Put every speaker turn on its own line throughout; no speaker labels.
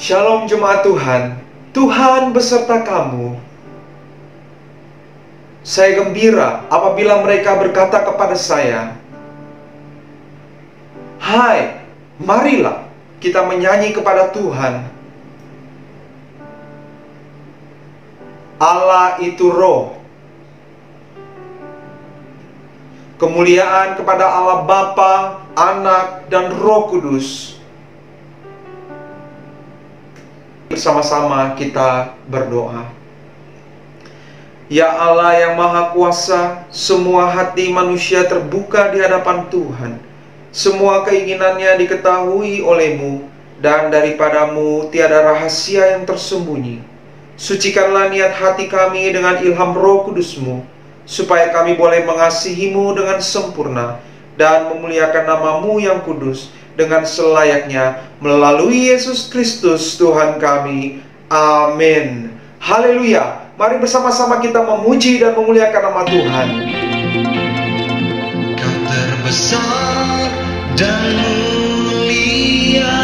Shalom jemaat Tuhan, Tuhan beserta kamu. Saya gembira apabila mereka berkata kepada saya, "Hai, marilah kita menyanyi kepada Tuhan. Allah itu roh. Kemuliaan kepada Allah Bapa, Anak, dan Roh Kudus." Bersama-sama kita berdoa. Ya Allah yang Maha Kuasa, semua hati manusia terbuka di hadapan Tuhan. Semua keinginannya diketahui oleh-Mu, dan daripadamu tiada rahasia yang tersembunyi. Sucikanlah niat hati kami dengan ilham Roh Kudus-Mu, supaya kami boleh mengasihi-Mu dengan sempurna dan memuliakan nama-Mu yang kudus dengan selayaknya melalui Yesus Kristus Tuhan kami. Amin. Haleluya. Mari bersama-sama kita memuji dan memuliakan nama Tuhan.
Kau terbesar dan mulia,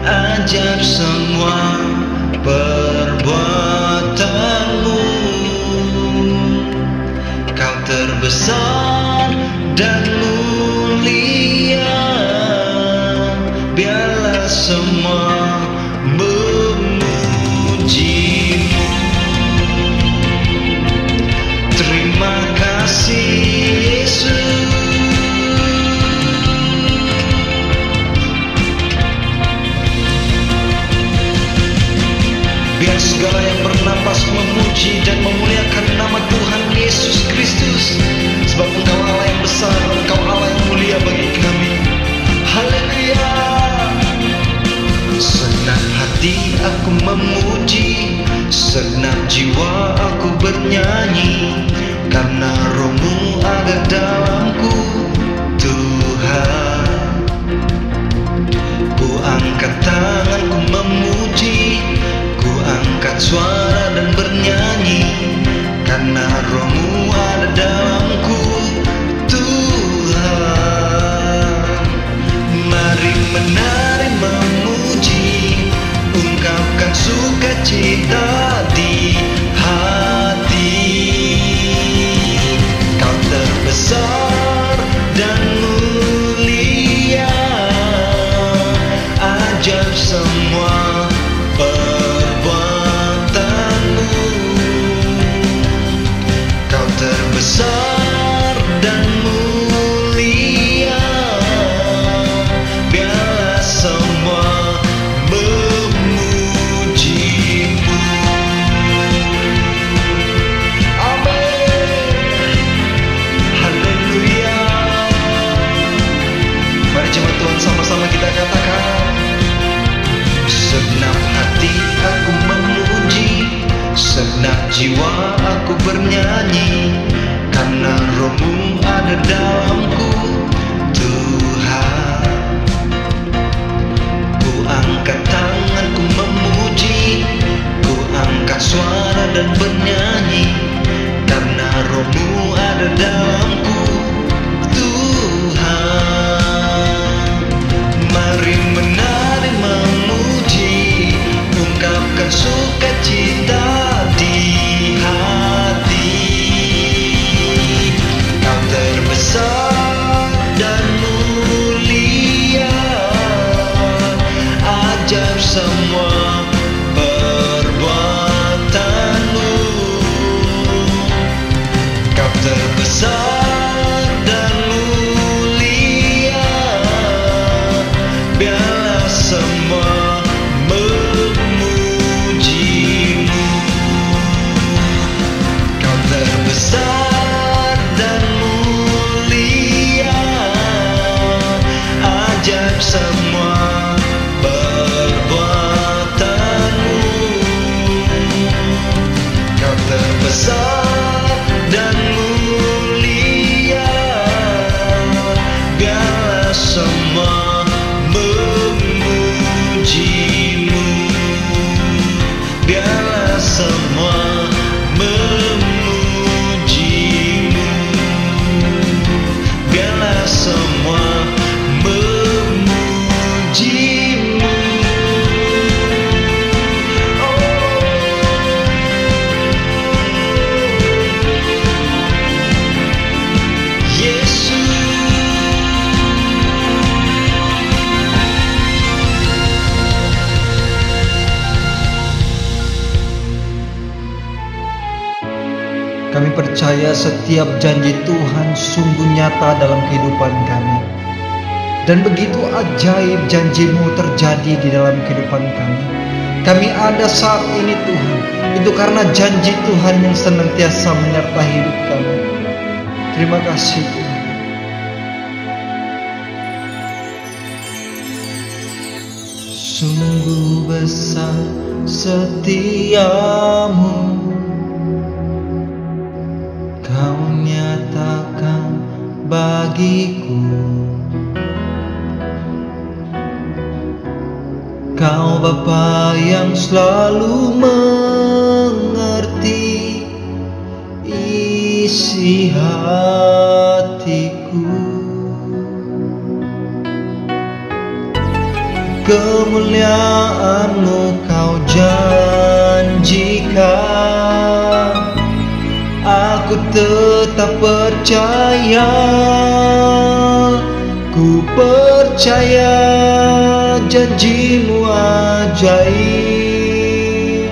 ajar semua perbuatanmu. Kau terbesar dan mulia, biarlah semua memujimu. Terima kasih Yesus. Biar segala yang bernapas memuji dan memuliakan nama Tuhan Yesus Kristus, sebab Engkau Allah yang besar, Engkau Allah yang mulia bagi kami. Haleluya. Senang hati aku memuji, senang jiwa aku bernyanyi, karena Roh-Mu ada dalamku, Tuhan. Ku angkat tanganku memuji, ku angkat suara dan bernyanyi, karena Roh-Mu ada dalamku, Tuhan. Mari menari memuji, ungkapkan sukacita di hati. Kau terbesar dan mulia, ajar semua perbuatanmu. Kau terbesar dan mulia, biarlah semua memujimu. Amin. Haleluya. Mari jemaat Tuhan sama-sama kita katakan. Senang hati aku memuji, senang jiwa aku bernyanyi, karena Roh-Mu ada dalamku, Tuhan. Ku angkat tanganku memuji, ku angkat suara dan bernyanyi, karena Roh-Mu ada dalamku, Tuhan. Mari menari memuji, ungkapkan sukacita di hati. Kau terbesar dan mulia, ajar semua perbuatanmu. Kau terbesar dan mulia, biarlah semua memujimu. Kau terbesar dan mulia, ajar semua perbuatanmu. Kau terbesar dan mulia, biarlah semua memujimu. Biarlah semua memujimu. Biarlah semua memujimu. Yesus. Kami percaya setiap janji Tuhan sungguh nyata dalam kehidupan kami. Dan begitu ajaib janji-Mu terjadi di dalam kehidupan kami. Kami ada saat ini Tuhan, itu karena janji Tuhan yang senantiasa menyertai hidup kami. Terima kasih Tuhan. Sungguh besar setiamu, Kau nyatakan bagiku. Kau Bapa yang selalu mengerti isi hatiku. Kemuliaan-Mu Kau janjikan, aku tetap percaya. Ku percaya janji-Mu ajaib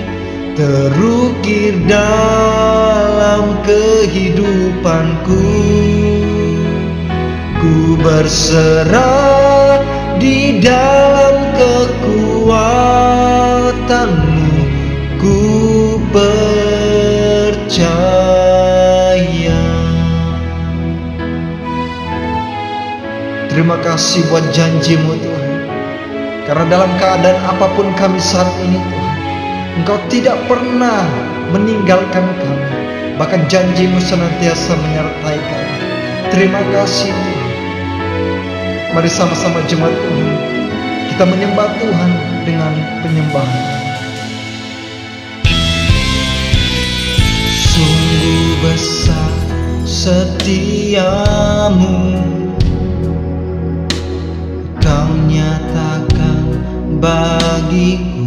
terukir dalam kehidupanku. Ku berserah di dalam kekuatan-Mu, ku percaya. Terima kasih buat janji-Mu Tuhan, karena dalam keadaan apapun kami saat ini Tuhan, Engkau tidak pernah meninggalkan kami, bahkan janji-Mu senantiasa menyertai kami. Terima kasih Tuhan. Mari sama-sama jemaat Tuhan, kita menyembah Tuhan dengan penyembahan. Sungguh besar setiamu, Kau nyatakan bagiku.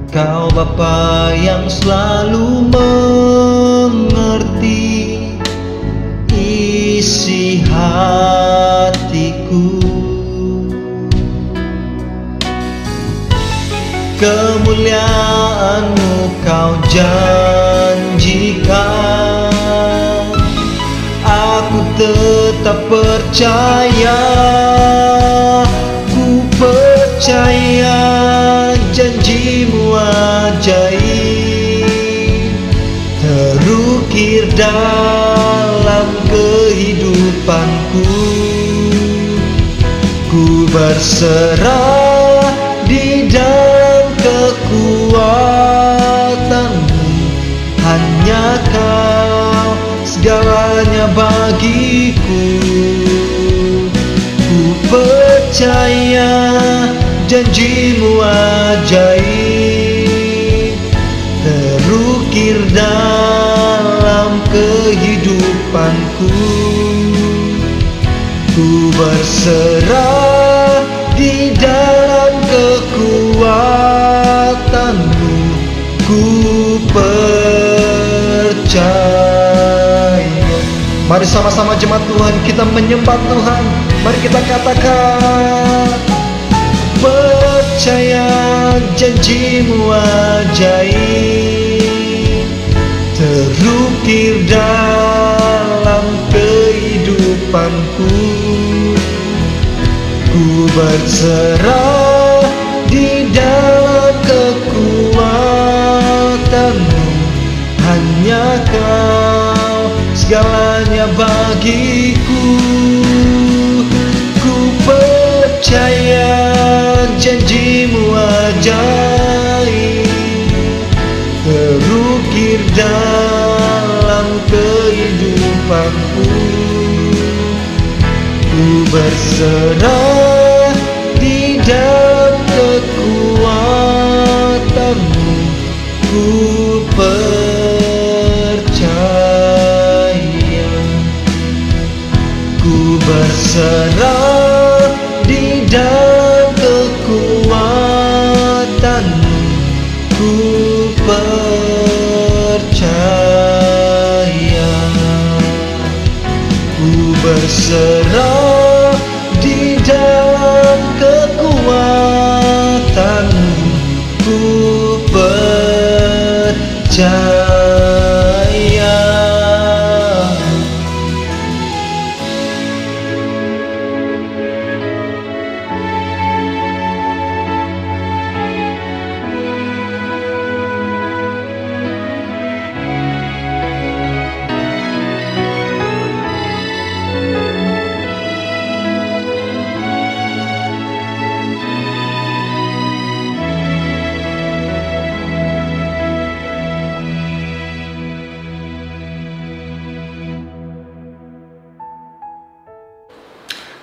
Kau Bapa yang selalu mengerti isi hatiku. Kemuliaan-Mu Kau janjikan, aku tetap percaya. Ku percaya janji-Mu ajaib terukir dalam kehidupanku. Ku berserah di dalam kekuatan-Mu, hanya Kau segalanya bagiku. Ku percaya janji-Mu ajaib terukir dalam kehidupanku. Ku berserah di dalam kekuatan-Mu, ku percaya. Mari sama-sama jemaat Tuhan, kita menyembah Tuhan. Mari kita katakan, percaya janji-Mu ajaib terukir dalam kehidupanku. Ku berserah di dalam kekuatan-Mu, hanya Kau segalanya bagiku. Ku percaya janji-Mu ajaib terukir dalam kehidupanku. Ku berserah di dalam kekuatan-Mu, ku percaya. Ku berserah di dalam kekuatan-Mu, ku percaya. Ku berserah di dalam kekuatan-Mu, ku percaya.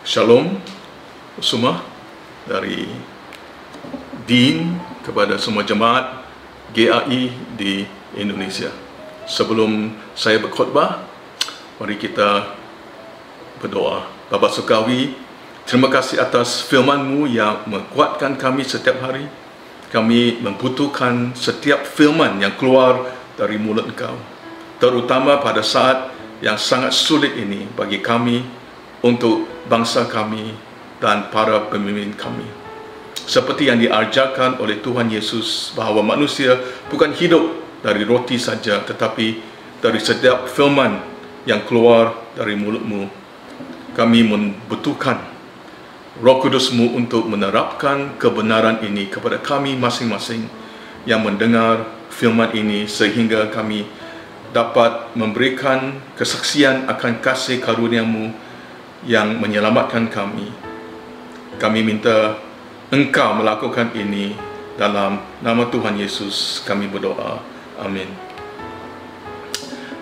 Shalom semua dari Dean kepada semua jemaat GAI di Indonesia. Sebelum saya berkhutbah, mari kita berdoa. Bapa Surgawi, terima kasih atas firman-Mu yang menguatkan kami setiap hari. Kami membutuhkan setiap firman yang keluar dari mulut Engkau, terutama pada saat yang sangat sulit ini bagi kami, untuk bangsa kami dan para pemimpin kami. Seperti yang diajarkan oleh Tuhan Yesus, bahawa manusia bukan hidup dari roti saja, tetapi dari setiap firman yang keluar dari mulut-Mu. Kami membutuhkan Roh Kudus-Mu untuk menerapkan kebenaran ini kepada kami masing-masing yang mendengar firman ini, sehingga kami dapat memberikan kesaksian akan kasih karunia-Mu yang menyelamatkan kami. Kami minta Engkau melakukan ini dalam nama Tuhan Yesus kami berdoa. Amin.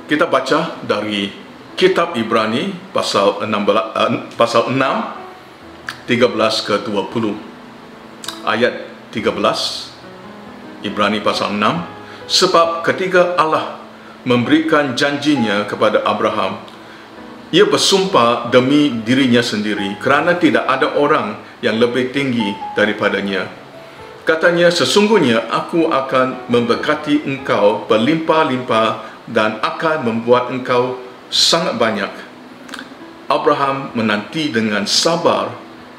Kita baca dari kitab Ibrani pasal 6 13 ke 20. Ayat 13 Ibrani pasal 6. Sebab ketika Allah memberikan janjinya kepada Abraham, Ia bersumpah demi dirinya sendiri, kerana tidak ada orang yang lebih tinggi daripadanya. Katanya, sesungguhnya aku akan memberkati engkau berlimpah-limpah dan akan membuat engkau sangat banyak. Abraham menanti dengan sabar,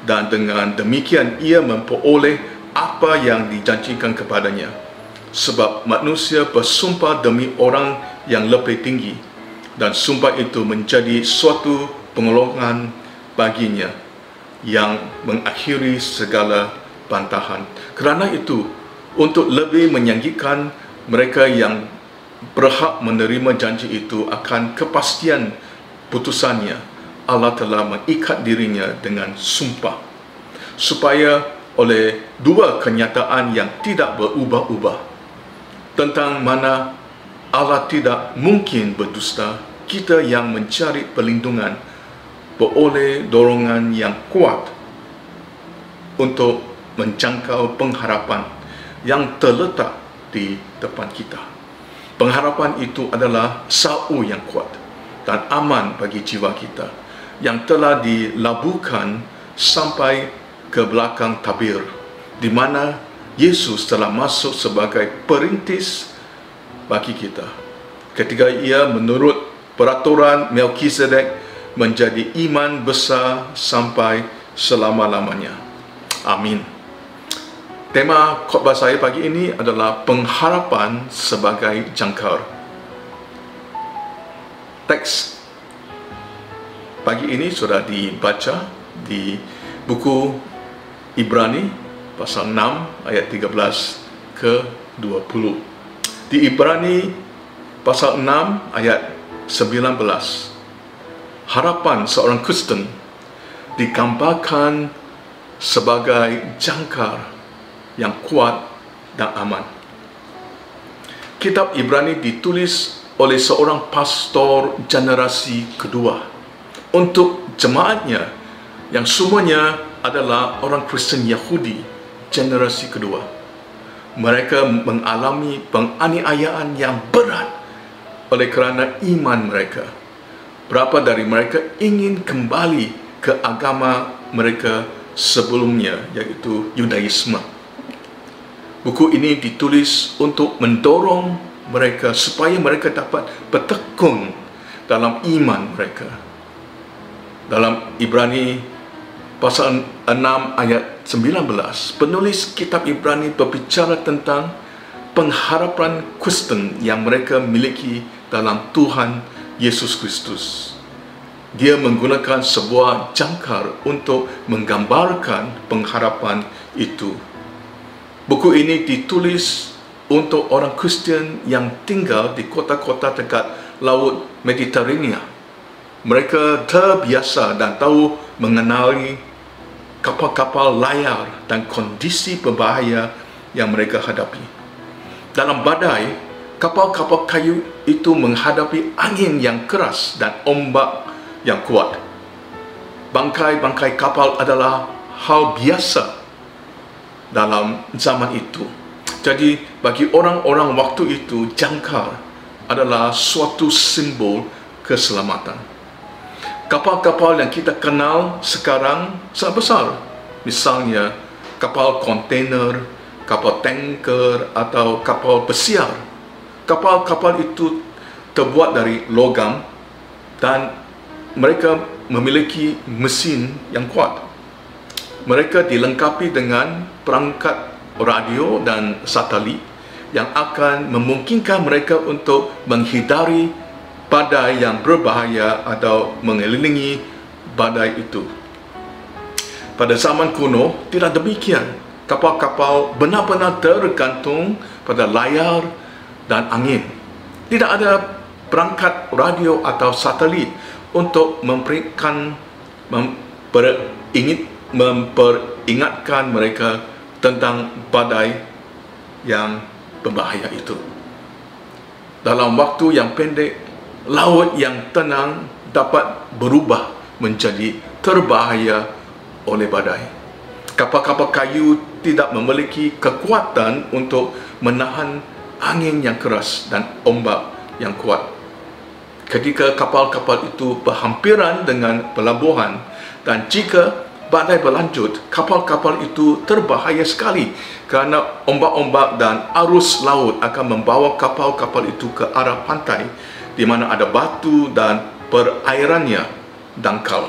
dan dengan demikian ia memperoleh apa yang dijanjikan kepadanya. Sebab manusia bersumpah demi orang yang lebih tinggi, dan sumpah itu menjadi suatu pengolongan baginya yang mengakhiri segala bantahan. Kerana itu, untuk lebih menjanjikan mereka yang berhak menerima janji itu akan kepastian putusannya, Allah telah mengikat dirinya dengan sumpah, supaya oleh dua kenyataan yang tidak berubah-ubah, tentang mana Allah tidak mungkin berdusta, kita yang mencari perlindungan beroleh dorongan yang kuat untuk menjangkau pengharapan yang terletak di depan kita. Pengharapan itu adalah sau yang kuat dan aman bagi jiwa kita, yang telah dilabuhkan sampai ke belakang tabir, di mana Yesus telah masuk sebagai perintis bagi kita, ketika ia menurut peraturan Melkisedek menjadi iman besar sampai selama-lamanya. Amin. Tema khotbah saya pagi ini adalah pengharapan sebagai jangkar. Teks pagi ini sudah dibaca di buku Ibrani pasal 6 ayat 13 ke 20. Di Ibrani pasal 6 ayat 19, harapan seorang Kristen digambarkan sebagai jangkar yang kuat dan aman. Kitab Ibrani ditulis oleh seorang pastor generasi kedua untuk jemaatnya yang semuanya adalah orang Kristen Yahudi generasi kedua. Mereka mengalami penganiayaan yang berat oleh kerana iman mereka. Berapa dari mereka ingin kembali ke agama mereka sebelumnya, iaitu Yudaisme. Buku ini ditulis untuk mendorong mereka supaya mereka dapat bertekun dalam iman mereka. Dalam Ibrani pasal 6 ayat 19, penulis kitab Ibrani berbicara tentang pengharapan Kristen yang mereka miliki dalam Tuhan Yesus Kristus. Dia menggunakan sebuah jangkar untuk menggambarkan pengharapan itu. Buku ini ditulis untuk orang Kristen yang tinggal di kota-kota dekat Laut Mediterania. Mereka terbiasa dan tahu mengenali kapal-kapal layar dan kondisi berbahaya yang mereka hadapi. Dalam badai, kapal-kapal kayu itu menghadapi angin yang keras dan ombak yang kuat. bangkai-bangkai kapal adalah hal biasa dalam zaman itu. Jadi bagi orang-orang waktu itu, jangkar adalah suatu simbol keselamatan. Kapal-kapal yang kita kenal sekarang sangat besar. Misalnya kapal kontainer, kapal tanker atau kapal pesiar. Kapal-kapal itu terbuat dari logam dan mereka memiliki mesin yang kuat. Mereka dilengkapi dengan perangkat radio dan satelit yang akan memungkinkan mereka untuk menghindari badai yang berbahaya atau mengelilingi badai itu. Pada zaman kuno tidak demikian. Kapal-kapal benar-benar tergantung pada layar dan angin. Tidak ada perangkat radio atau satelit untuk memperingatkan mereka tentang badai yang berbahaya itu. Dalam waktu yang pendek, laut yang tenang dapat berubah menjadi terbahaya oleh badai. Kapal-kapal kayu tidak memiliki kekuatan untuk menahan angin yang keras dan ombak yang kuat. Ketika kapal-kapal itu berhampiran dengan pelabuhan, dan jika badai berlanjut, kapal-kapal itu terbahaya sekali kerana ombak-ombak dan arus laut akan membawa kapal-kapal itu ke arah pantai di mana ada batu dan perairannya dangkal.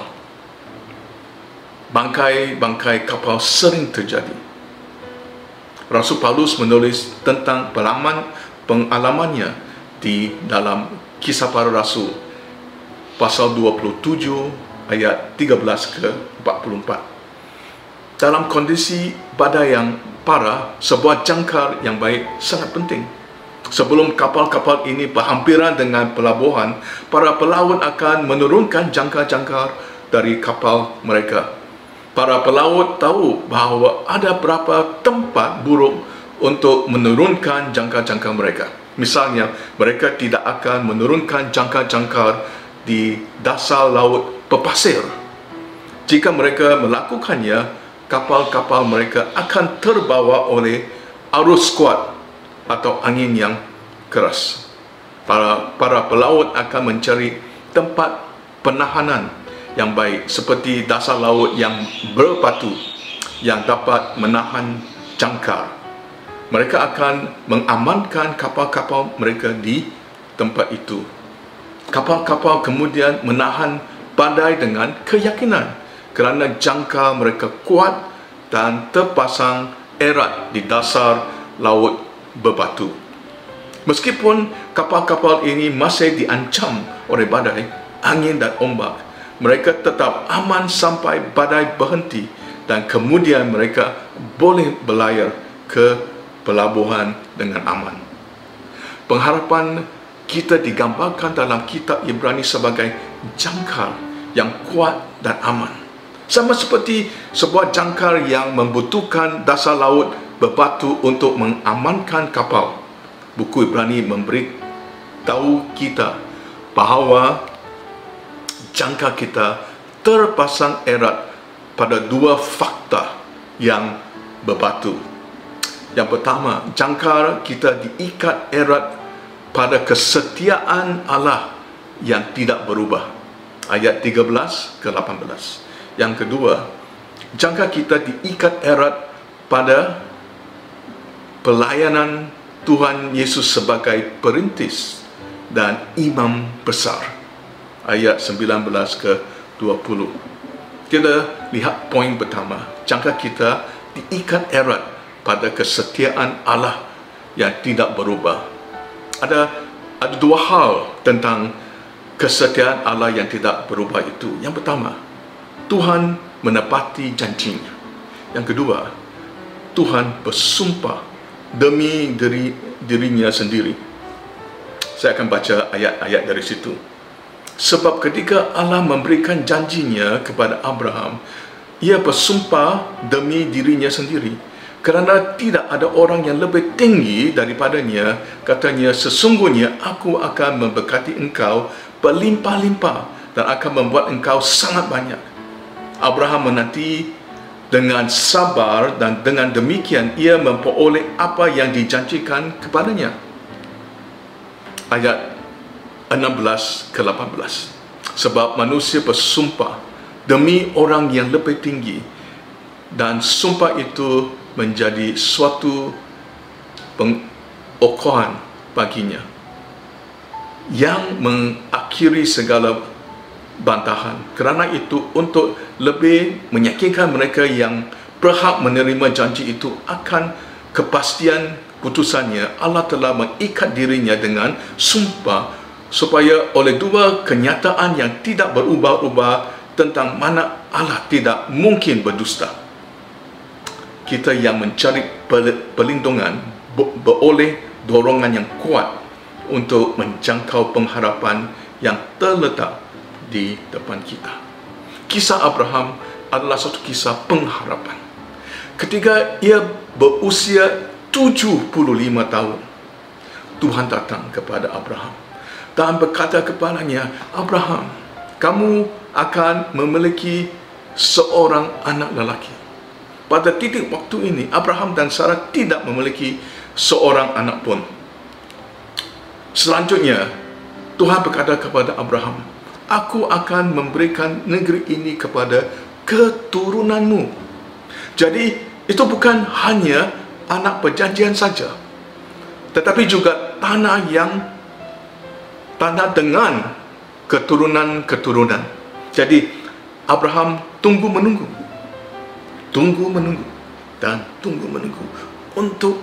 Bangkai-bangkai kapal sering terjadi. Rasul Paulus menulis tentang pengalamannya di dalam Kisah Para Rasul pasal 27 ayat 13 ke 44. Dalam kondisi badai yang parah, sebuah jangkar yang baik sangat penting. Sebelum kapal-kapal ini berhampiran dengan pelabuhan, para pelaut akan menurunkan jangkar-jangkar dari kapal mereka. Para pelaut tahu bahawa ada berapa tempat buruk untuk menurunkan jangkar-jangkar mereka. Misalnya, mereka tidak akan menurunkan jangkar-jangkar di dasar laut berpasir. Jika mereka melakukannya, kapal-kapal mereka akan terbawa oleh arus kuat atau angin yang keras. Para pelaut akan mencari tempat penahanan yang baik seperti dasar laut yang berbatu yang dapat menahan jangkar. Mereka akan mengamankan kapal-kapal mereka di tempat itu. Kapal-kapal kemudian menahan badai dengan keyakinan kerana jangkar mereka kuat dan terpasang erat di dasar laut berbatu. Meskipun kapal-kapal ini masih diancam oleh badai, angin dan ombak, mereka tetap aman sampai badai berhenti dan kemudian mereka boleh berlayar ke pelabuhan dengan aman. Pengharapan kita digambarkan dalam kitab Ibrani sebagai jangkar yang kuat dan aman. Sama seperti sebuah jangkar yang membutuhkan dasar laut berbatu untuk mengamankan kapal. Buku Ibrani memberi tahu kita bahawa jangkar kita terpasang erat pada dua fakta yang berbatu. Yang pertama, jangkar kita diikat erat pada kesetiaan Allah yang tidak berubah. Ayat 13 ke 18. Yang kedua, jangkar kita diikat erat pada pelayanan Tuhan Yesus sebagai perintis dan imam besar. Ayat 19 ke 20. Kita lihat poin pertama, jangkar kita diikat erat pada kesetiaan Allah yang tidak berubah. Ada dua hal tentang kesetiaan Allah yang tidak berubah itu. Yang pertama, Tuhan menepati janjinya. Yang kedua, Tuhan bersumpah demi dirinya sendiri. Saya akan baca ayat-ayat dari situ. Sebab ketika Allah memberikan janjinya kepada Abraham, ia bersumpah demi dirinya sendiri. Kerana tidak ada orang yang lebih tinggi daripadanya, katanya, sesungguhnya aku akan memberkati engkau berlimpah-limpah dan akan membuat engkau sangat banyak. Abraham menanti dengan sabar, dan dengan demikian ia memperoleh apa yang dijanjikan kepadanya. Ayat 16 ke 18. Sebab manusia bersumpah demi orang yang lebih tinggi, dan sumpah itu menjadi suatu pengokohan baginya yang mengakhiri segala bantahan. Kerana itu, untuk lebih meyakinkan mereka yang berhak menerima janji itu akan kepastian putusannya, Allah telah mengikat dirinya dengan sumpah, supaya oleh dua kenyataan yang tidak berubah-ubah tentang mana Allah tidak mungkin berdusta, kita yang mencari perlindungan beroleh dorongan yang kuat untuk menjangkau pengharapan yang terletak di depan kita. Kisah Abraham adalah satu kisah pengharapan. Ketika ia berusia 75 tahun, Tuhan datang kepada Abraham dan berkata kepadanya, Abraham, kamu akan memiliki seorang anak lelaki. Pada titik waktu ini, Abraham dan Sarah tidak memiliki seorang anak pun. Selanjutnya, Tuhan berkata kepada Abraham, aku akan memberikan negeri ini kepada keturunanmu. Jadi, itu bukan hanya anak perjanjian saja, tetapi juga tanah dengan keturunan-keturunan. Jadi, Abraham tunggu menunggu untuk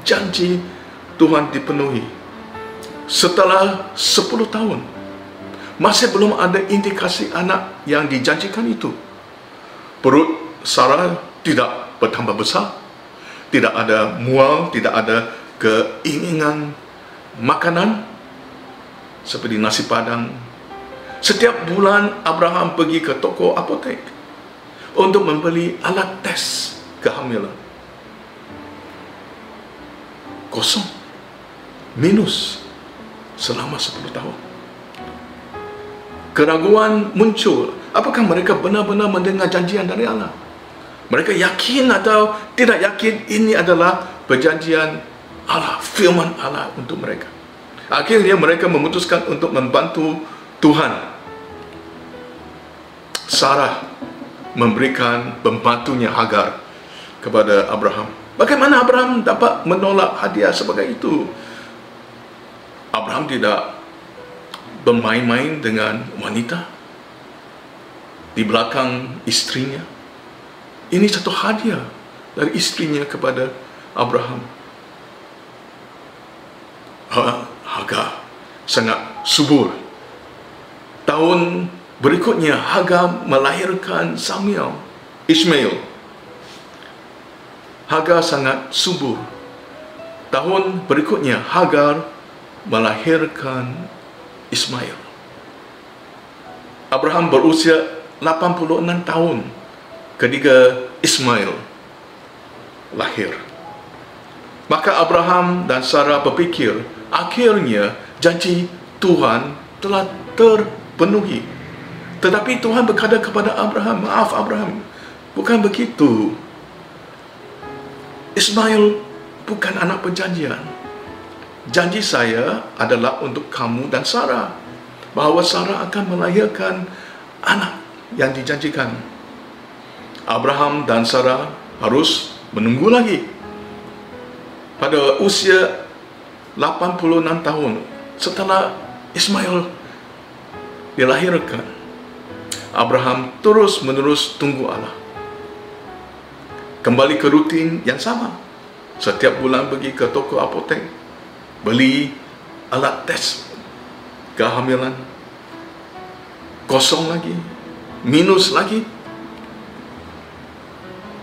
janji Tuhan dipenuhi. Setelah 10 tahun, masih belum ada indikasi anak yang dijanjikan itu. Perut Sarah tidak bertambah besar, tidak ada mual, tidak ada keinginan makanan seperti nasi padang. Setiap bulan Abraham pergi ke toko apotek untuk membeli alat tes kehamilan. Kosong, minus selama 10 tahun. Keraguan muncul. Apakah mereka benar-benar mendengar janjian dari Allah? Mereka yakin atau tidak yakin ini adalah perjanjian Allah, firman Allah untuk mereka. Akhirnya mereka memutuskan untuk membantu Tuhan. Sarah memberikan pembantunya Hagar kepada Abraham. Bagaimana Abraham dapat menolak hadiah sebagai itu? Abraham tidak bermain-main dengan wanita di belakang istrinya. Ini satu hadiah dari istrinya kepada Abraham. Hagar sangat subur. Tahun berikutnya Hagar melahirkan Ishmael. Hagar sangat subur. Tahun berikutnya Hagar melahirkan Ismail. Abraham berusia 86 tahun ketika Ismail lahir. Maka Abraham dan Sarah berpikir, akhirnya janji Tuhan telah terpenuhi. Tetapi Tuhan berkata kepada Abraham, maaf Abraham, bukan begitu. Ismail bukan anak perjanjian. Janji saya adalah untuk kamu dan Sarah, bahawa Sarah akan melahirkan anak yang dijanjikan. Abraham dan Sarah harus menunggu lagi. Pada usia 86 tahun setelah Ismail dilahirkan, Abraham terus-menerus tunggu Allah. Kembali ke rutin yang sama. Setiap bulan pergi ke toko apotek, beli alat tes kehamilan. Kosong lagi, minus lagi.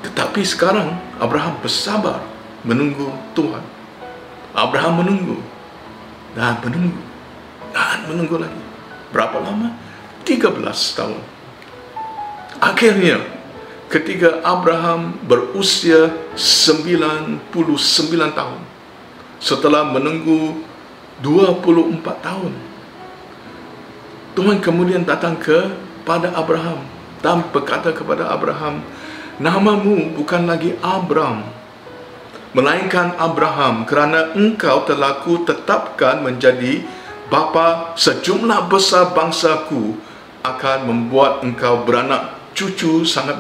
Tetapi sekarang Abraham bersabar menunggu Tuhan. Abraham menunggu dan menunggu dan menunggu lagi. Berapa lama? 13 tahun. Akhirnya, ketika Abraham berusia 99 tahun, setelah menunggu 24 tahun, Tuhan kemudian datang kepada Abraham dan berkata kepada Abraham, namamu bukan lagi Abram, melainkan Abraham, kerana engkau telah ku tetapkan menjadi bapa sejumlah besar bangsaku, akan membuat engkau beranak cucu sangat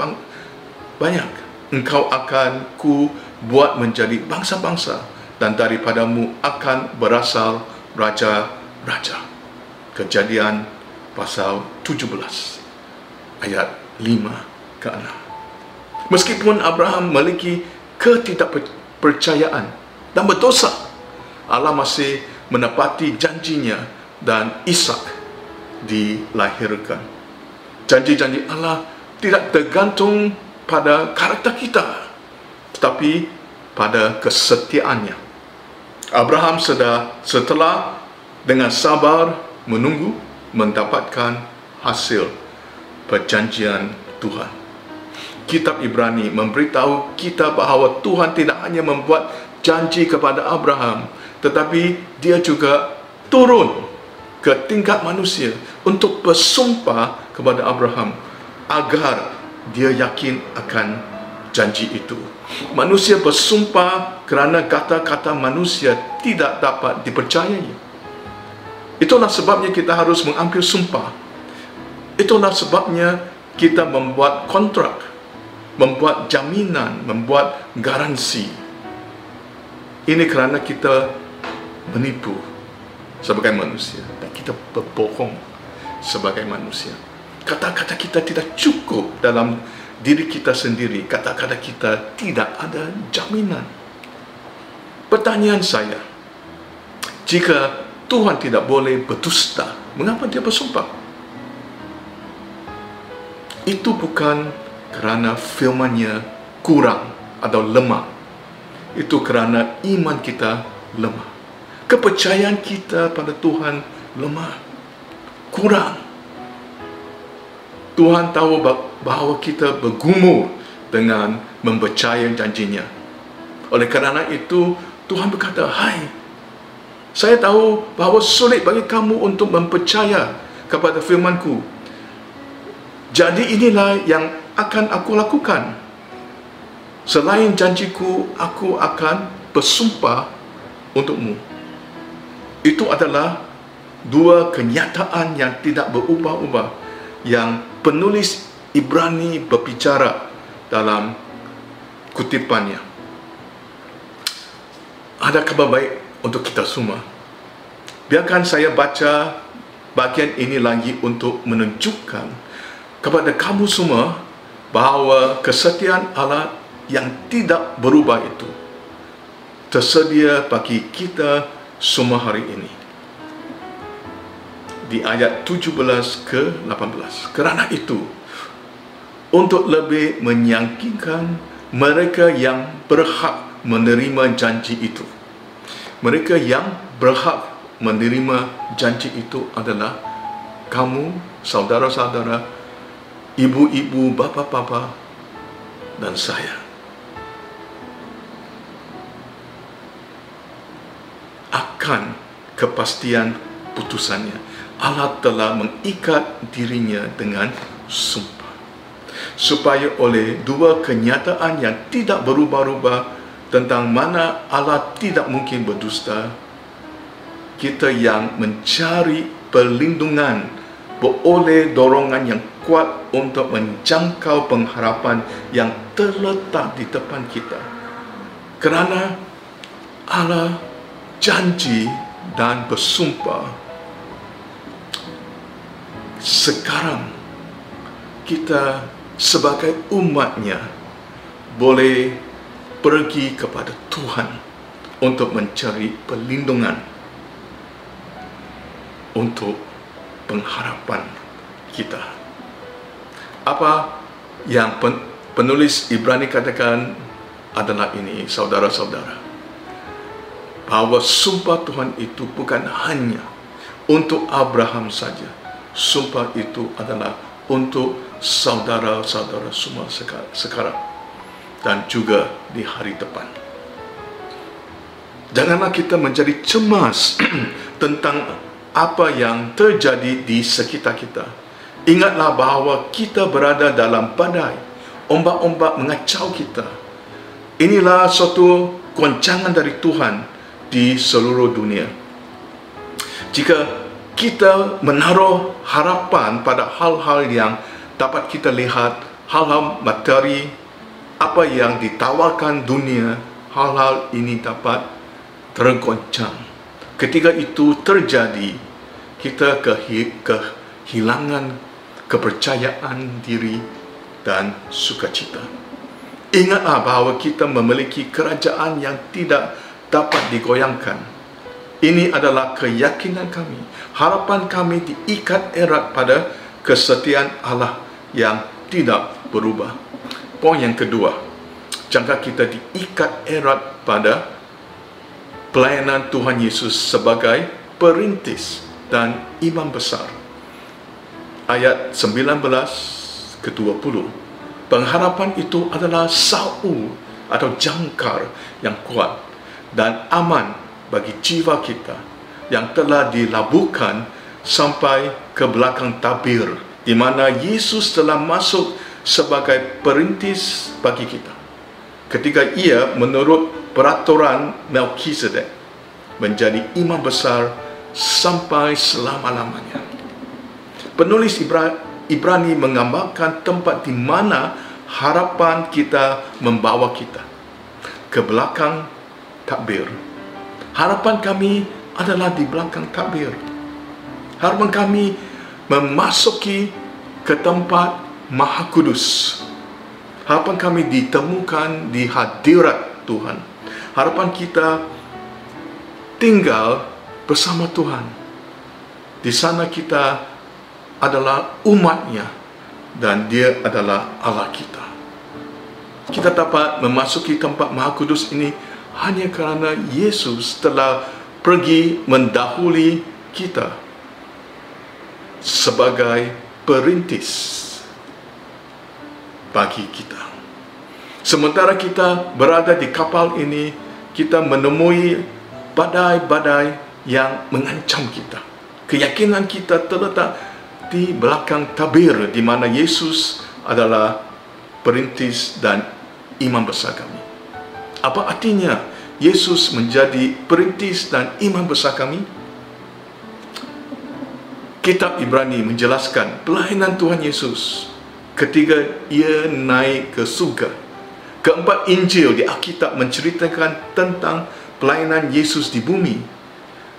banyak. Engkau akan ku buat menjadi bangsa-bangsa, dan daripadamu akan berasal raja-raja. Kejadian pasal 17 ayat 5 ke 6. Meskipun Abraham memiliki ketidakpercayaan dan berdosa, Allah masih menepati janjinya dan Ishak dilahirkan. Janji-janji Allah tidak tergantung pada karakter kita, tetapi pada kesetiaannya. Abraham setelah dengan sabar menunggu, mendapatkan hasil perjanjian Tuhan. Kitab Ibrani memberitahu kita bahawa Tuhan tidak hanya membuat janji kepada Abraham, tetapi dia juga turun ke tingkat manusia untuk bersumpah kepada Abraham agar dia yakin akan janji itu. Manusia bersumpah kerana kata-kata manusia tidak dapat dipercayai. Itulah sebabnya kita harus mengambil sumpah. Itulah sebabnya kita membuat kontrak, membuat jaminan, membuat garansi. Ini kerana kita menipu sebagai manusia dan kita berbohong sebagai manusia. Kata-kata kita tidak cukup dalam diri kita sendiri. Kata-kata kita tidak ada jaminan. Pertanyaan saya, jika Tuhan tidak boleh berdusta, mengapa dia bersumpah? Itu bukan kerana firman-Nya kurang atau lemah. Itu kerana iman kita lemah. Kepercayaan kita pada Tuhan lemah, kurang. Tuhan tahu bahawa kita bergumul dengan mempercayai janjinya. Oleh kerana itu, Tuhan berkata, hai, saya tahu bahawa sulit bagi kamu untuk mempercaya kepada firman-Ku. Jadi inilah yang akan aku lakukan. Selain janjiku, aku akan bersumpah untukmu. Itu adalah dua kenyataan yang tidak berubah-ubah yang penulis Ibrani berbicara dalam kutipannya. Ada kabar baik untuk kita semua. Biarkan saya baca bahagian ini lagi untuk menunjukkan kepada kamu semua bahawa kesetiaan Allah yang tidak berubah itu tersedia bagi kita semua hari ini. Di ayat 17 ke 18. Kerana itu, untuk lebih meyakinkan mereka yang berhak menerima janji itu. Mereka yang berhak menerima janji itu adalah kamu, saudara-saudara, ibu-ibu, bapa-bapa, dan saya. Akan kepastian putusannya, Allah telah mengikat dirinya dengan sumpah, supaya oleh dua kenyataan yang tidak berubah-ubah tentang mana Allah tidak mungkin berdusta, kita yang mencari perlindungan beroleh dorongan yang kuat untuk menjangkau pengharapan yang terletak di depan kita. Kerana Allah janji dan bersumpah, sekarang kita sebagai umatnya boleh pergi kepada Tuhan untuk mencari perlindungan untuk pengharapan kita. Apa yang penulis Ibrani katakan adalah ini, saudara-saudara, bahawa sumpah Tuhan itu bukan hanya untuk Abraham saja. Sumpah itu adalah untuk saudara-saudara semua sekarang dan juga di hari depan. Janganlah kita menjadi cemas tentang apa yang terjadi di sekitar kita. Ingatlah bahawa kita berada dalam badai. Ombak-ombak mengacau kita. Inilah suatu goncangan dari Tuhan di seluruh dunia. Jika kita menaruh harapan pada hal-hal yang dapat kita lihat, hal-hal materi, apa yang ditawarkan dunia, hal-hal ini dapat tergoncang. Ketika itu terjadi, kita kehilangan kepercayaan diri dan sukacita. Ingatlah bahawa kita memiliki kerajaan yang tidak dapat digoyangkan. Ini adalah keyakinan kami. Harapan kami diikat erat pada kesetiaan Allah yang tidak berubah. Poin yang kedua, jangka kita diikat erat pada pelayanan Tuhan Yesus sebagai perintis dan imam besar. Ayat 19 ke 20. Pengharapan itu adalah saul atau jangkar yang kuat dan aman bagi jiwa kita yang telah dilabuhkan sampai ke belakang tabir, di mana Yesus telah masuk sebagai perintis bagi kita. Ketika ia menurut peraturan Melkisedek menjadi imam besar sampai selama-lamanya. Penulis Ibrani menggambarkan tempat di mana harapan kita membawa kita, ke belakang takbir. Harapan kami adalah di belakang takbir. Harapan kami memasuki ke tempat Maha Kudus. Harapan kami ditemukan di hadirat Tuhan. Harapan kita tinggal bersama Tuhan. Di sana kita adalah umatnya dan dia adalah Allah kita. Kita dapat memasuki tempat Maha Kudus ini hanya kerana Yesus telah pergi mendahului kita sebagai perintis bagi kita. Sementara kita berada di kapal ini, kita menemui badai-badai yang mengancam kita. Keyakinan kita terletak di belakang tabir, di mana Yesus adalah perintis dan imam besar kami. Apa artinya Yesus menjadi perintis dan imam besar kami? Kitab Ibrani menjelaskan pelayanan Tuhan Yesus ketika ia naik ke surga. Keempat Injil di Alkitab menceritakan tentang pelayanan Yesus di bumi.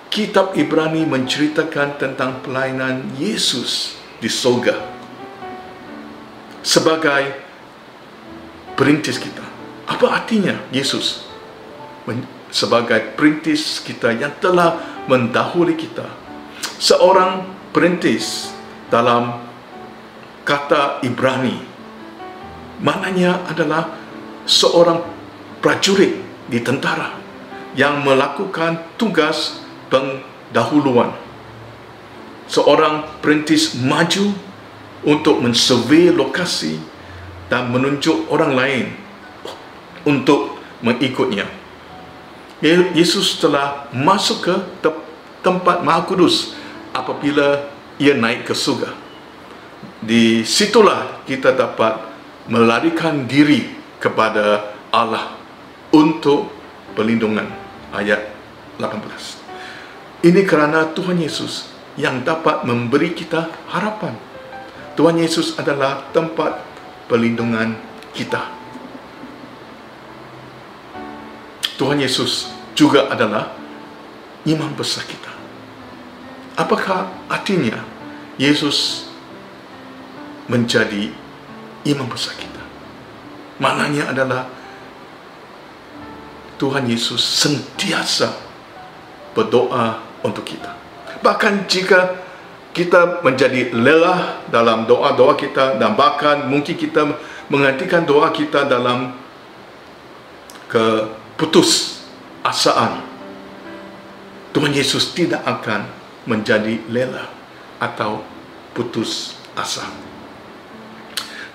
Kitab Ibrani menceritakan tentang pelayanan Yesus di surga sebagai perintis kita. Apa artinya Yesus sebagai perintis kita yang telah mendahului kita? Seorang perintis dalam kata Ibrani maknanya adalah seorang prajurit di tentara yang melakukan tugas pendahuluan. Seorang perintis maju untuk mensurvey lokasi dan menunjuk orang lain untuk mengikutnya. Yesus telah masuk ke tempat Maha Kudus apabila ia naik ke surga. Di situlah kita dapat melarikan diri kepada Allah untuk perlindungan. Ayat 18. Ini kerana Tuhan Yesus yang dapat memberi kita harapan. Tuhan Yesus adalah tempat perlindungan kita. Tuhan Yesus juga adalah imam besar kita. Apakah artinya Yesus menjadi imam besar kita? Maknanya adalah Tuhan Yesus sentiasa berdoa untuk kita. Bahkan jika kita menjadi lelah dalam doa-doa kita, dan bahkan mungkin kita menghentikan doa kita dalam keputusasaan, Tuhan Yesus tidak akan menjadi lelah atau putus asa.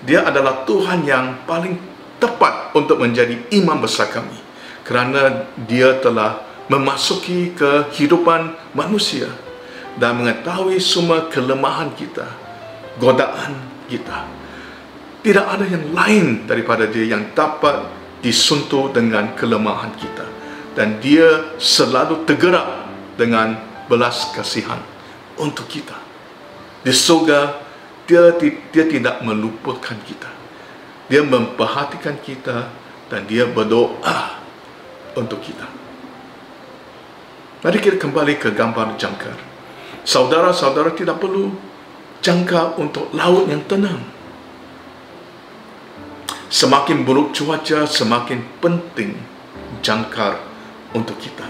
Dia adalah Tuhan yang paling tepat untuk menjadi imam besar kami, kerana dia telah memasuki kehidupan manusia dan mengetahui semua kelemahan kita. godaan kita. Tidak ada yang lain daripada dia yang dapat disentuh dengan kelemahan kita. Dan dia selalu tergerak dengan belas kasihan untuk kita. Di surga, dia tidak meluputkan kita. Dia memperhatikan kita dan dia berdoa untuk kita. Mari kita kembali ke gambar jangkar. Saudara-saudara tidak perlu jangka untuk laut yang tenang. Semakin buruk cuaca, semakin penting jangkar untuk kita.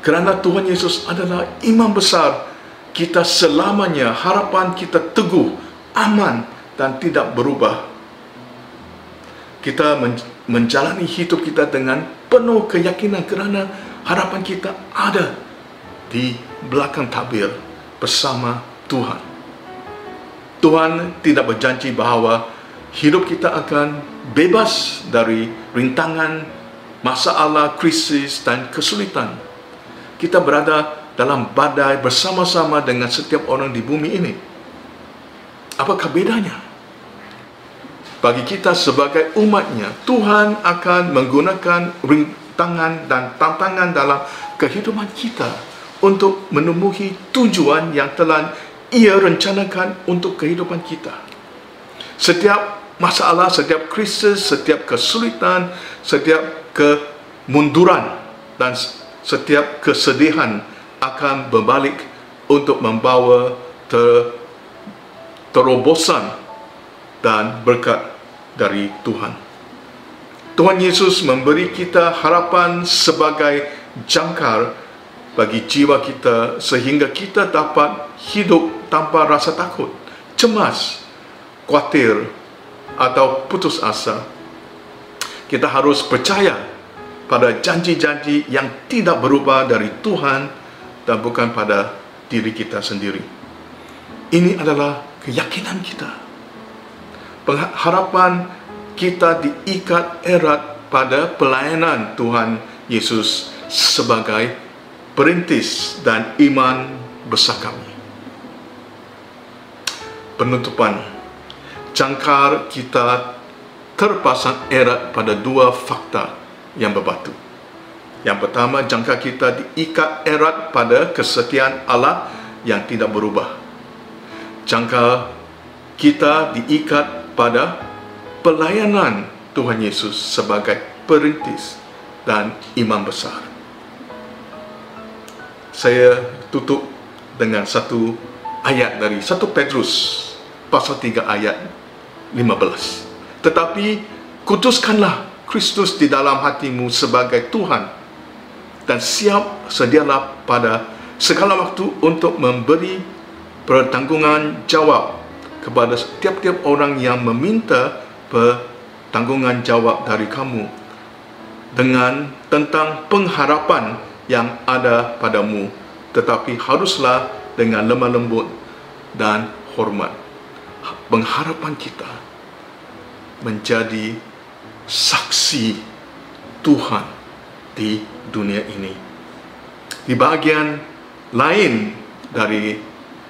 Kerana Tuhan Yesus adalah imam besar kita selamanya, harapan kita teguh, aman dan tidak berubah. Kita menjalani hidup kita dengan penuh keyakinan kerana harapan kita ada di belakang tabir bersama Tuhan. Tuhan tidak berjanji bahawa hidup kita akan bebas dari rintangan, masalah, krisis dan kesulitan. Kita berada dalam badai bersama-sama dengan setiap orang di bumi ini. Apakah bedanya? Bagi kita sebagai umatnya, Tuhan akan menggunakan rintangan dan tantangan dalam kehidupan kita untuk memenuhi tujuan yang telah Ia rencanakan untuk kehidupan kita. Setiap masalah, setiap krisis, setiap kesulitan, setiap kemunduran dan setiap kesedihan akan berbalik untuk membawa terobosan dan berkat dari Tuhan. Tuhan Yesus memberi kita harapan sebagai jangkar bagi jiwa kita sehingga kita dapat hidup tanpa rasa takut, cemas, khawatir atau putus asa. Kita harus percaya pada janji-janji yang tidak berubah dari Tuhan dan bukan pada diri kita sendiri. Ini adalah keyakinan kita. Pengharapan kita diikat erat pada pelayanan Tuhan Yesus sebagai perintis dan iman besar kami. Penutupan, jangkar kita terpasang erat pada dua fakta yang berbatu. Yang pertama, jangkar kita diikat erat pada kesetiaan Allah yang tidak berubah. Jangkar kita diikat pada pelayanan Tuhan Yesus sebagai perintis dan imam besar. Saya tutup dengan satu ayat dari 1 Petrus pasal 3 ayat 15. Tetapi kuduskanlah Kristus di dalam hatimu sebagai Tuhan dan siap sedialah pada segala waktu untuk memberi pertanggungan jawab kepada setiap-tiap orang yang meminta pertanggungan jawab dari kamu dengan tentang pengharapan yang ada padamu, tetapi haruslah dengan lemah lembut dan hormat. Pengharapan kita menjadi saksi Tuhan di dunia ini. Di bahagian lain dari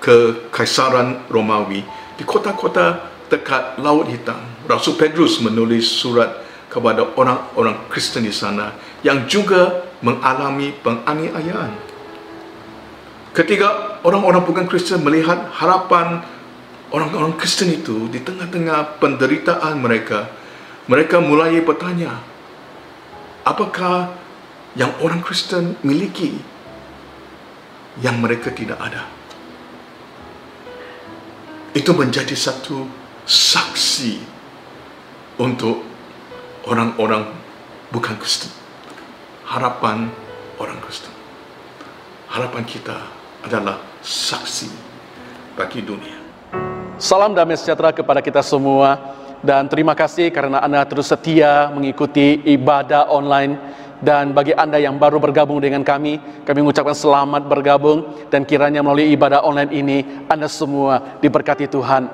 kekaisaran Romawi, di kota-kota dekat Laut Hitam, Rasul Petrus menulis surat kepada orang-orang Kristen di sana yang juga mengalami penganiayaan. Ketika orang-orang bukan Kristen melihat harapan orang-orang Kristen itu di tengah-tengah penderitaan mereka, mereka mulai bertanya, apakah yang orang Kristen miliki yang mereka tidak ada? Itu menjadi satu saksi untuk orang-orang bukan Kristen. Harapan orang Kristen. Harapan kita adalah saksi bagi dunia.
Salam damai sejahtera kepada kita semua dan terima kasih karena Anda terus setia mengikuti ibadah online. Dan bagi Anda yang baru bergabung dengan kami mengucapkan selamat bergabung dan kiranya melalui ibadah online ini Anda semua diberkati Tuhan.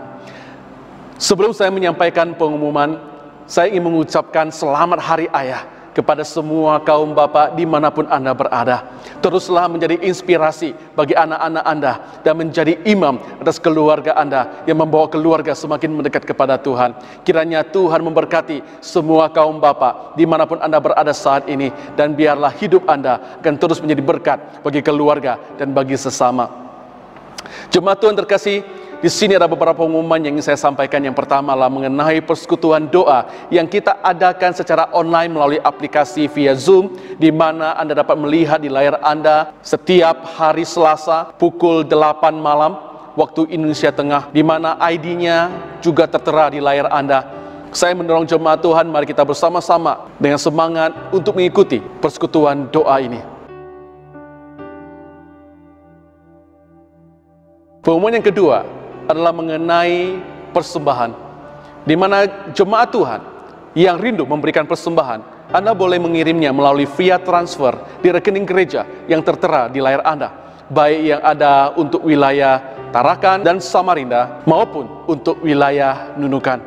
Sebelum saya menyampaikan pengumuman, saya ingin mengucapkan selamat Hari Ayah kepada semua kaum bapa dimanapun Anda berada. Teruslah menjadi inspirasi bagi anak-anak Anda dan menjadi imam atas keluarga Anda yang membawa keluarga semakin mendekat kepada Tuhan. Kiranya Tuhan memberkati semua kaum bapa dimanapun Anda berada saat ini, dan biarlah hidup Anda akan terus menjadi berkat bagi keluarga dan bagi sesama. Jemaat Tuhan terkasih, di sini ada beberapa pengumuman yang ingin saya sampaikan. Yang pertama adalah mengenai persekutuan doa yang kita adakan secara online melalui aplikasi via Zoom, di mana Anda dapat melihat di layar Anda setiap hari Selasa pukul 8 malam waktu Indonesia Tengah, di mana ID-nya juga tertera di layar Anda. Saya mendorong jemaat Tuhan, mari kita bersama-sama dengan semangat untuk mengikuti persekutuan doa ini. Pengumuman yang kedua adalah mengenai persembahan, di mana jemaat Tuhan yang rindu memberikan persembahan, Anda boleh mengirimnya melalui via transfer di rekening gereja yang tertera di layar Anda, baik yang ada untuk wilayah Tarakan dan Samarinda maupun untuk wilayah Nunukan.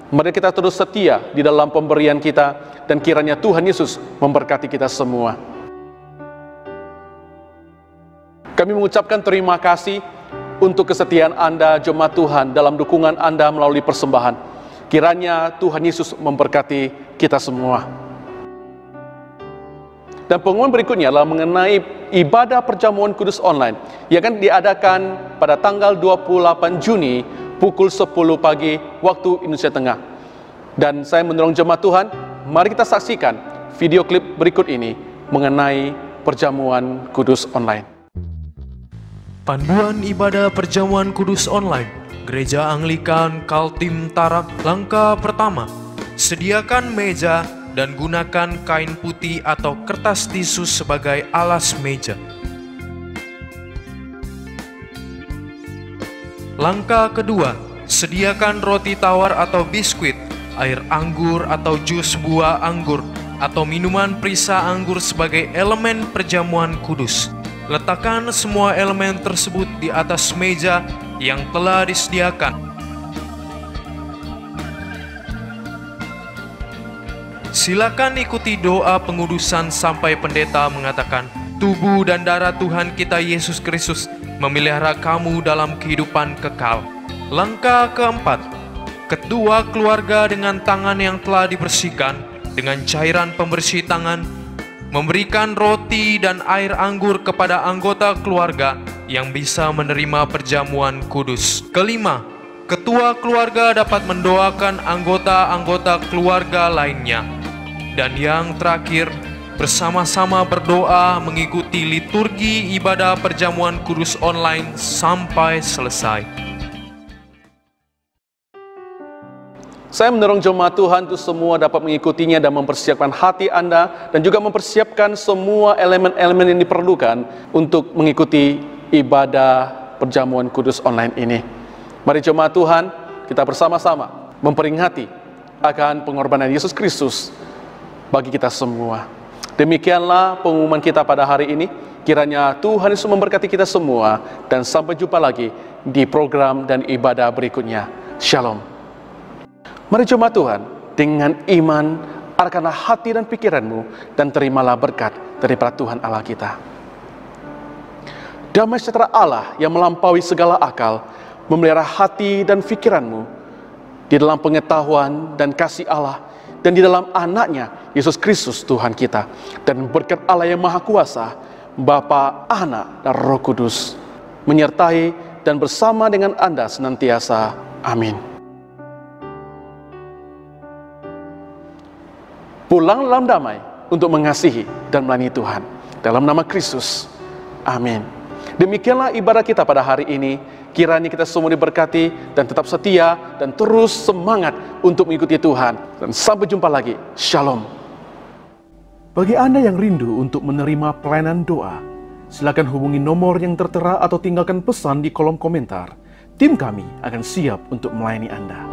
Mari kita terus setia di dalam pemberian kita, dan kiranya Tuhan Yesus memberkati kita semua. Kami mengucapkan terima kasih untuk kesetiaan Anda, jemaat Tuhan, dalam dukungan Anda melalui persembahan. Kiranya Tuhan Yesus memberkati kita semua. Dan pengumuman berikutnya adalah mengenai ibadah perjamuan kudus online yang akan diadakan pada tanggal 28 Juni pukul 10 pagi waktu Indonesia Tengah. Dan saya mendorong jemaat Tuhan, mari kita saksikan video klip berikut ini mengenai perjamuan kudus online.
Panduan ibadah perjamuan kudus online Gereja Anglikan Kaltim Tarak. Langkah pertama, sediakan meja dan gunakan kain putih atau kertas tisu sebagai alas meja. Langkah kedua, sediakan roti tawar atau biskuit, air anggur atau jus buah anggur, atau minuman perisa anggur sebagai elemen perjamuan kudus. Letakkan semua elemen tersebut di atas meja yang telah disediakan. Silakan ikuti doa pengudusan sampai pendeta mengatakan, "Tubuh dan darah Tuhan kita Yesus Kristus memelihara kamu dalam kehidupan kekal." Langkah keempat, ketua keluarga dengan tangan yang telah dibersihkan dengan cairan pembersih tangan memberikan roti dan air anggur kepada anggota keluarga yang bisa menerima perjamuan kudus. Kelima, ketua keluarga dapat mendoakan anggota-anggota keluarga lainnya. Dan yang terakhir, bersama-sama berdoa mengikuti liturgi ibadah perjamuan kudus online sampai selesai.
Saya mendorong jemaat Tuhan untuk semua dapat mengikutinya dan mempersiapkan hati Anda dan juga mempersiapkan semua elemen-elemen yang diperlukan untuk mengikuti ibadah perjamuan kudus online ini. Mari jemaat Tuhan, kita bersama-sama memperingati akan pengorbanan Yesus Kristus bagi kita semua. Demikianlah pengumuman kita pada hari ini. Kiranya Tuhan Yesus memberkati kita semua, dan sampai jumpa lagi di program dan ibadah berikutnya. Shalom. Mari jemaat Tuhan, dengan iman, arahkanlah hati dan pikiranmu, dan terimalah berkat daripada Tuhan Allah kita. Damai sejahtera Allah yang melampaui segala akal, memelihara hati dan pikiranmu, di dalam pengetahuan dan kasih Allah, dan di dalam anaknya, Yesus Kristus Tuhan kita. Dan berkat Allah yang Maha Kuasa, Bapa, Anak, dan Roh Kudus, menyertai dan bersama dengan Anda senantiasa. Amin. Pulang dalam damai untuk mengasihi dan melayani Tuhan. Dalam nama Kristus. Amin. Demikianlah ibadah kita pada hari ini. Kiranya kita semua diberkati dan tetap setia dan terus semangat untuk mengikuti Tuhan. Dan sampai jumpa lagi. Shalom. Bagi Anda yang rindu untuk menerima pelayanan doa, silakan hubungi nomor yang tertera atau tinggalkan pesan di kolom komentar. Tim kami akan siap untuk melayani Anda.